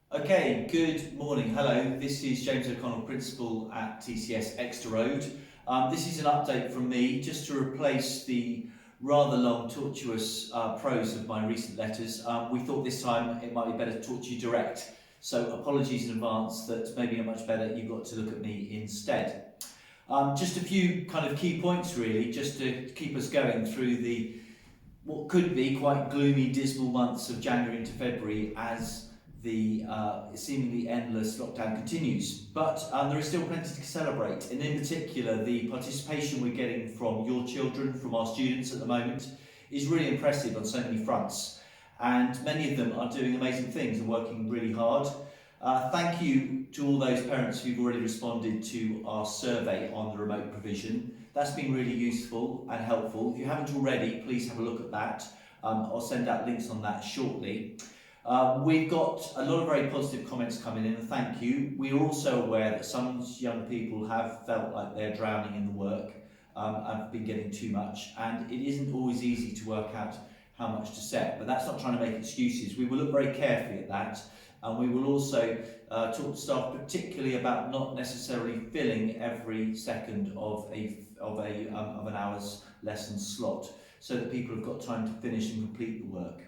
Okay, good morning. Hello, this is James O'Connell, Principal at TCS Exeter Road. This is an update from me just to replace the rather long, tortuous prose of my recent letters. We thought this time it might be better to talk to you direct. So apologies in advance that maybe not much better, you got to look at me instead. Just a few kind of key points really, just to keep us going through the what could be quite gloomy, dismal months of January into February as the seemingly endless lockdown continues. But there is still plenty to celebrate, and in particular, the participation we're getting from your children, from our students at the moment, is really impressive on so many fronts. And many of them are doing amazing things and working really hard. Thank you to all those parents who've already responded to our survey on the remote provision. That's been really useful and helpful. If you haven't already, please have a look at that. I'll send out links on that shortly. We've got a lot of very positive comments coming in, and thank you. We are also aware that some young people have felt like they're drowning in the work, and been getting too much, and it isn't always easy to work out how much to set, but that's not trying to make excuses. We will look very carefully at that, and we will also talk to staff particularly about not necessarily filling every second of an hour's lesson slot, so that people have got time to finish and complete the work.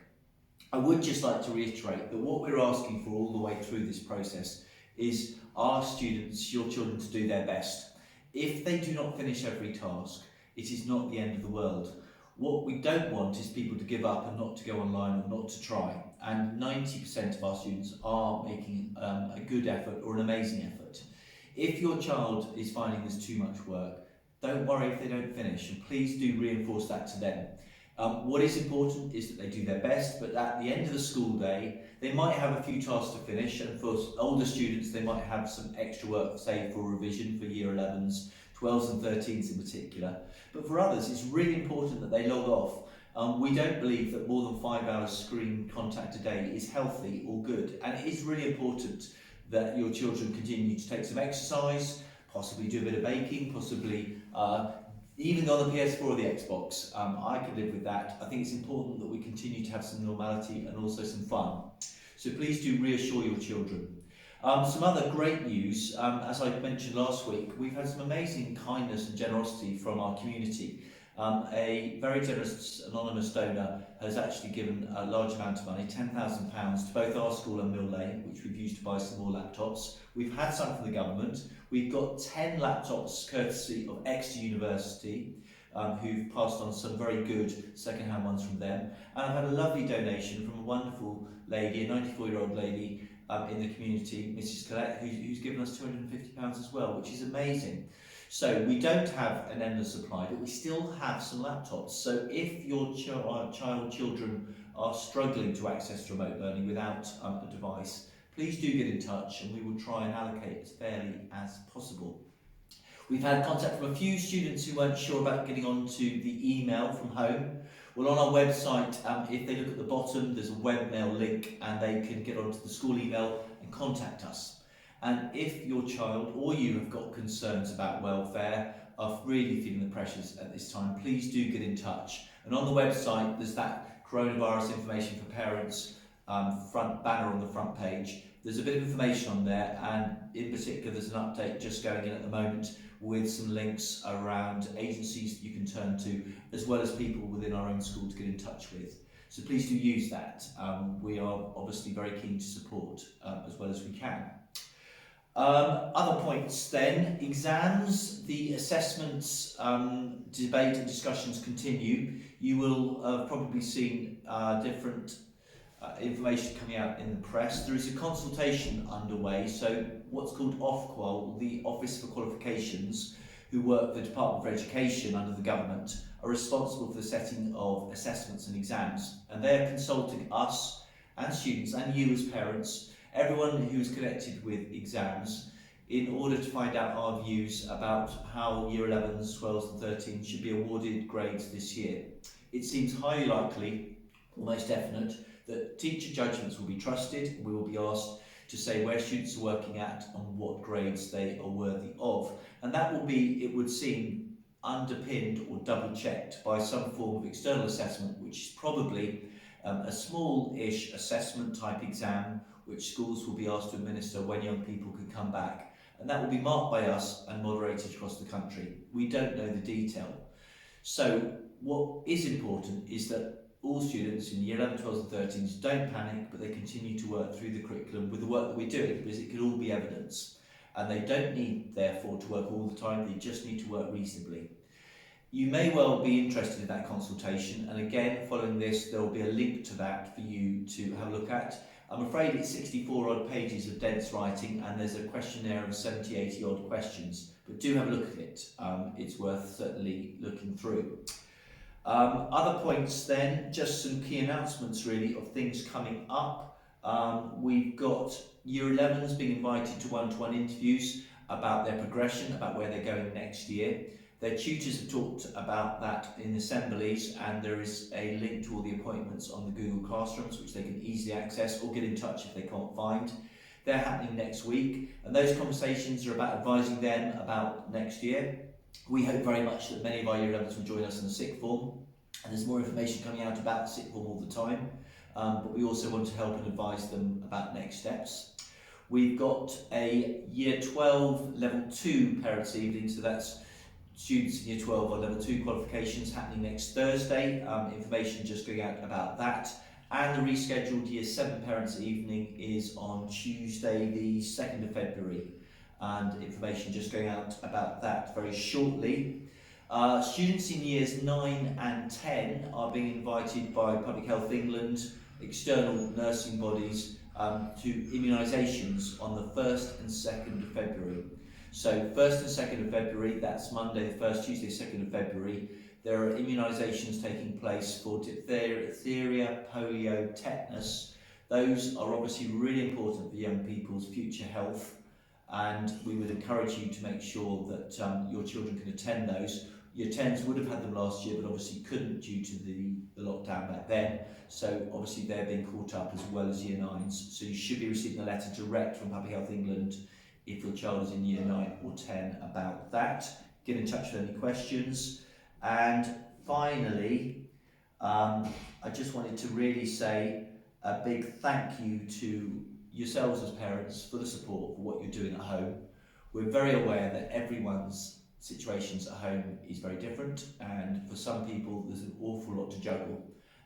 I would just like to reiterate that what we're asking for all the way through this process is our students, your children, to do their best. If they do not finish every task, it is not the end of the world. What we don't want is people to give up and not to go online or not to try. And 90% of our students are making a good effort or an amazing effort. If your child is finding there's too much work, don't worry if they don't finish, and please do reinforce that to them. What is important is that they do their best, but at the end of the school day, they might have a few tasks to finish, and for older students, they might have some extra work, say for revision for year 11s, 12s and 13s in particular. But for others, it's really important that they log off. We don't believe that more than 5 hours screen contact a day is healthy or good, and it is really important that your children continue to take some exercise, possibly do a bit of baking, possibly even on the PS4 or the Xbox. I could live with that. I think it's important that we continue to have some normality and also some fun. So please do reassure your children. Some other great news, as I mentioned last week, we've had some amazing kindness and generosity from our community. A very generous anonymous donor has actually given a large amount of money, £10,000, to both our school and Mill Lane, which we've used to buy some more laptops. We've had some from the government. We've got 10 laptops courtesy of Exeter University, who've passed on some very good second-hand ones from them. And I've had a lovely donation from a wonderful lady, a 94-year-old lady in the community, Mrs. Collette, who's given us £250 as well, which is amazing. So we don't have an endless supply, but we still have some laptops. So if your children are struggling to access remote learning without a device, please do get in touch and we will try and allocate as fairly as possible. We've had contact from a few students who weren't sure about getting onto the email from home. Well, on our website, if they look at the bottom, there's a webmail link and they can get onto the school email and contact us. And if your child or you have got concerns about welfare, are really feeling the pressures at this time, please do get in touch. And on the website, there's that coronavirus information for parents front banner on the front page. There's a bit of information on there, and in particular, there's an update just going in at the moment with some links around agencies that you can turn to, as well as people within our own school to get in touch with. So please do use that. We are obviously very keen to support as well as we can. Other points then, exams, the assessments debate and discussions continue. You will have probably seen different information coming out in the press. There is a consultation underway, so what's called Ofqual, the Office for Qualifications, who work for the Department for Education under the government, are responsible for the setting of assessments and exams, and they are consulting us and students and you as parents, everyone who's connected with exams, in order to find out our views about how Year 11s, 12s and 13s should be awarded grades this year. It seems highly likely, almost definite, that teacher judgments will be trusted. We will be asked to say where students are working at and what grades they are worthy of. And that will be, it would seem, underpinned or double-checked by some form of external assessment, which is probably a small-ish assessment type exam which schools will be asked to administer when young people can come back. And that will be marked by us and moderated across the country. We don't know the detail. So what is important is that all students in year 11, 12 and 13s don't panic, but they continue to work through the curriculum with the work that we're doing, because it can all be evidence. And they don't need, therefore, to work all the time, they just need to work reasonably. You may well be interested in that consultation, and again, following this, there will be a link to that for you to have a look at. I'm afraid it's 64 odd pages of dense writing, and there's a questionnaire of 70, 80 odd questions, but do have a look at it. It's worth certainly looking through. Other points then, just some key announcements really of things coming up. We've got Year 11s being invited to one-to-one interviews about their progression, about where they're going next year. Their tutors have talked about that in assemblies, and there is a link to all the appointments on the Google Classrooms, which they can easily access or get in touch if they can't find. They're happening next week, and those conversations are about advising them about next year. We hope very much that many of our Year 11s will join us in the sixth form, and there's more information coming out about the sixth form all the time, but we also want to help and advise them about next steps. We've got a Year 12 Level 2 Parents' Evening, so that's students in Year 12 or Level 2 qualifications, happening next Thursday. Information just going out about that. And the rescheduled Year 7 Parents' Evening is on Tuesday the 2nd of February. And information just going out about that very shortly. Students in Years 9 and 10 are being invited by Public Health England, external nursing bodies, to immunisations on the 1st and 2nd of February. So 1st and 2nd of February, that's Monday the 1st, Tuesday 2nd of February, there are immunisations taking place for diphtheria, polio, tetanus. Those are obviously really important for young people's future health, and we would encourage you to make sure that your children can attend those. Year 10s would have had them last year, but obviously couldn't due to the lockdown back then. So obviously they're being caught up as well as Year 9s. So you should be receiving a letter direct from Public Health England if your child is in Year 9 or 10 about that. Get in touch with any questions. And finally, I just wanted to really say a big thank you to yourselves as parents for the support for what you're doing at home. We're very aware that everyone's situations at home is very different, and for some people there's an awful lot to juggle,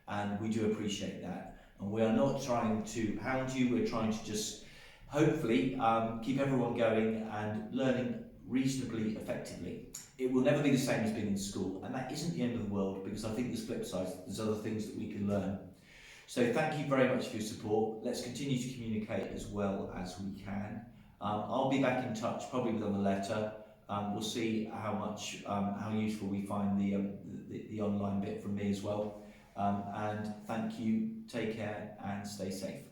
and we do appreciate that. And we are not trying to hound you, we're trying to just hopefully keep everyone going and learning reasonably effectively. It will never be the same as being in school, and that isn't the end of the world, because I think there's flip sides, there's other things that we can learn. So thank you very much for your support. Let's continue to communicate as well as we can. I'll be back in touch, probably with another letter. We'll see how useful we find the online bit from me as well. And thank you, take care and stay safe.